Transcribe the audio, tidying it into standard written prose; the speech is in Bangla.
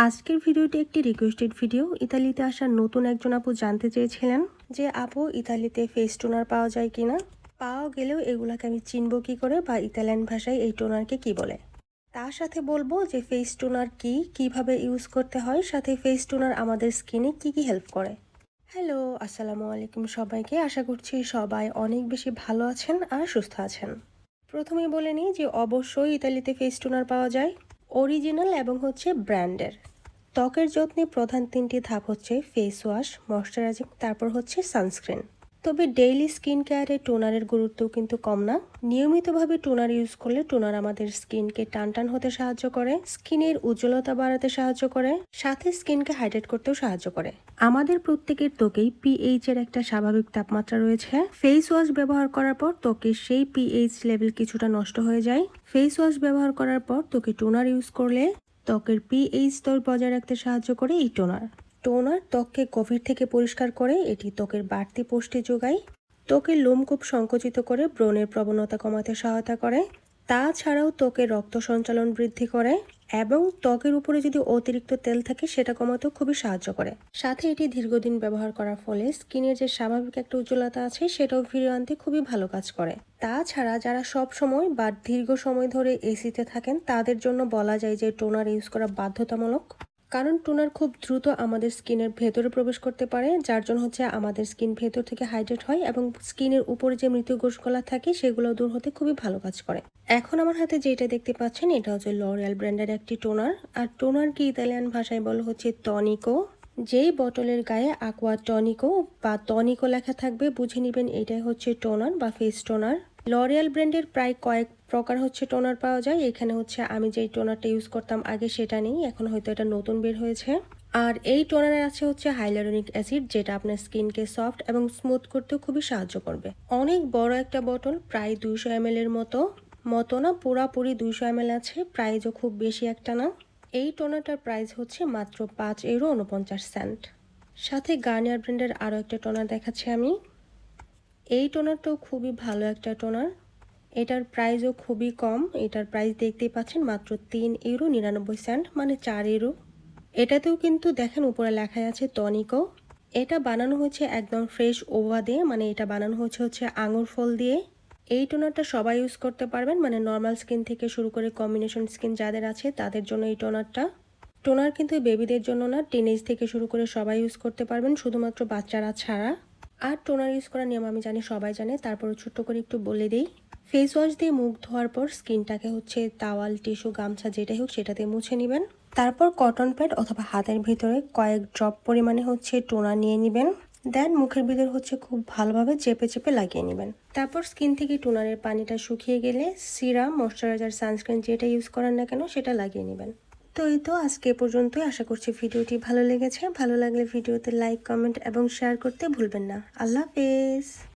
আজকের ভিডিওটি একটি রিকোয়েস্টেড ভিডিও। ইতালিতে আসা নতুন একজন আপু জানতে চেয়েছিলেন যে আপু ইতালিতে ফেস টোনার পাওয়া যায় কিনা, পাওয়া গেলেও এগুলাকে আমি চিনব কি করে, বা ইতালিয়ান ভাষায় এই টোনারকে কি বলে। তার সাথে বলবো যে ফেস টোনার কি, কিভাবে ইউজ করতে হয়, সাথে ফেস টোনার আমাদের স্কিনে কি কি হেল্প করে। হ্যালো, আসসালামু আলাইকুম সবাইকে। আশা করছি সবাই অনেক বেশি ভালো আছেন আর সুস্থ আছেন। প্রথমেই বলে নিই যে অবশ্যই ইতালিতে ফেস টোনার পাওয়া যায়, অরিজিনাল এবং হচ্ছে ব্র্যান্ডের। ত্বকের যত্নে প্রধান তিনটি ধাপ হচ্ছে ফেস ওয়াশ, ময়শ্চারাইজিং, তারপর হচ্ছে সানস্ক্রিন। তবে ডেইলি স্কিন কেয়ারে টোনারের গুরুত্ব কিন্তু কম না। নিয়মিতভাবে টোনার ইউজ করলে টোনার আমাদের স্কিনকে টান টান হতে সাহায্য করে, স্কিনের উজ্জ্বলতা বাড়াতে সাহায্য করে, সাথে স্কিনকে হাইড্রেট করতেও সাহায্য করে। আমাদের প্রত্যেকের ত্বকেই পিএইচ এর একটা স্বাভাবিক তাপমাত্রা রয়েছে। ফেস ওয়াশ ব্যবহার করার পর ত্বকের সেই পিএইচ লেভেল কিছুটা নষ্ট হয়ে যায়। ফেস ওয়াশ ব্যবহার করার পর ত্বকে টোনার ইউজ করলে ত্বকের পিএইচ স্তর বজায় রাখতে সাহায্য করে এই টোনার। টোনার ত্বককে গভীর থেকে পরিষ্কার করে, এটি ত্বকের বাড়তি পুষ্টি যোগায়, ত্বকের লোমকূপ সংকুচিত করে ব্রণের প্রবণতা কমাতে সহায়তা করে। তাছাড়াও ত্বকের রক্ত সঞ্চালন বৃদ্ধি করে এবং ত্বকের উপরে যদি অতিরিক্ত তেল থাকে সেটা কমাতেও খুবই সাহায্য করে। সাথে এটি দীর্ঘদিন ব্যবহার করার ফলে স্কিনের যে স্বাভাবিক একটা উজ্জ্বলতা আছে সেটাও ফিরিয়ে আনতে খুবই ভালো কাজ করে। তাছাড়া যারা সব সময় বা দীর্ঘ সময় ধরে এসিতে থাকেন তাদের জন্য বলা যায় যে টোনার ইউজ করা বাধ্যতামূলক। কারণ টোনার খুব দ্রুত আমাদের স্কিনের ভেতরে প্রবেশ করতে পারে, যার জন্য হচ্ছে আমাদের স্কিন ভেতর থেকে হাইড্রেট হয় এবং স্কিনের উপরে যে মৃত কোষগুলো থাকে সেগুলো দূর হতে খুবই ভালো কাজ করে। এখন আমার হাতে যেটা দেখতে পাচ্ছেন এটা হচ্ছে লরিয়াল ব্র্যান্ডের একটি টোনার। আর টোনার কি ইতালিয়ান ভাষায় বলা হচ্ছে টনিকো। যেই বটলের গায়ে aqua টনিকো বা টনিকো লেখা থাকবে বুঝে নিবেন এটাই হচ্ছে টোনার বা ফেস টোনার। লরিয়াল ব্র্যান্ডের প্রায় কয়েক প্রকার হচ্ছে টোনার পাওয়া যায়। এখানে হচ্ছে আমি যেই টোনারটা ইউজ করতাম আগে সেটা নেই, এখন হয়তো এটা নতুন বের হয়েছে। আর এই টোনারে আছে হচ্ছে হাইলারনিক অ্যাসিড, যেটা আপনার স্কিনকে সফট এবং স্মুথ করতেও খুবই সাহায্য করবে। অনেক বড় একটা বটল, প্রায় 200 ml এর মতো না, পুরাপুরি 200 ml আছে, প্রাইসও খুব বেশি একটা না। এই টোনারটার প্রাইস হচ্ছে মাত্র 5 ইউরো 49 সেন্ট। সাথে গার্নিয়ার ব্র্যান্ডের আরও একটা টোনার দেখাচ্ছি আমি। এই টোনারটাও খুবই ভালো একটা টোনার, এটার প্রাইসও খুবই কম। এটার প্রাইস দেখতেই পাচ্ছেন মাত্র 3 ইউরো 99 সেন্ট, মানে 4 ইউরো। এটাতেও কিন্তু দেখেন উপরে লেখাই আছে টনিকো। এটা বানানো হয়েছে একদম ফ্রেশ ওভা দিয়ে, মানে এটা বানানো হচ্ছে আঙুর ফল দিয়ে। এই টোনারটা সবাই ইউজ করতে পারবেন, মানে নর্মাল স্কিন থেকে শুরু করে কম্বিনেশন স্কিন যাদের আছে তাদের জন্য এই টোনারটা। টোনার কিন্তু বেবিদের জন্য না, টিনেজ থেকে শুরু করে সবাই ইউজ করতে পারবেন, শুধুমাত্র বাচ্চারা ছাড়া। আর টোনার ইউজ করার নিয়ম আমি জানি সবাই জানে, তারপরে ছোট্ট করে একটু বলে দিই। ফেস ওয়াশ দিয়ে মুখ ধোয়ার পর স্কিনটাকে হচ্ছে তাওয়াল, টিস্যু, গামছা যেটাই হোক সেটা দিয়ে মুছে নেবেন। তারপর কটন প্যাড অথবা হাতের ভিতরে কয়েক ড্রপ পরিমাণে হচ্ছে টোনার নিয়ে নেবেন। দেন মুখের ভিতর হচ্ছে খুব ভালোভাবে চেপে চেপে লাগিয়ে নেবেন। তারপর স্কিন থেকে টোনারের পানিটা শুকিয়ে গেলে সিরাম, ময়শ্চারাইজার, সানস্ক্রিন যেটা ইউজ করেন না কেন সেটা লাগিয়ে নেবেন। তো এই তো আজকে এ পর্যন্তই। আশা করছি ভিডিওটি ভালো লেগেছে। ভালো লাগলে ভিডিওতে লাইক, কমেন্ট এবং শেয়ার করতে ভুলবেন না। আল্লাহ হাফেজ।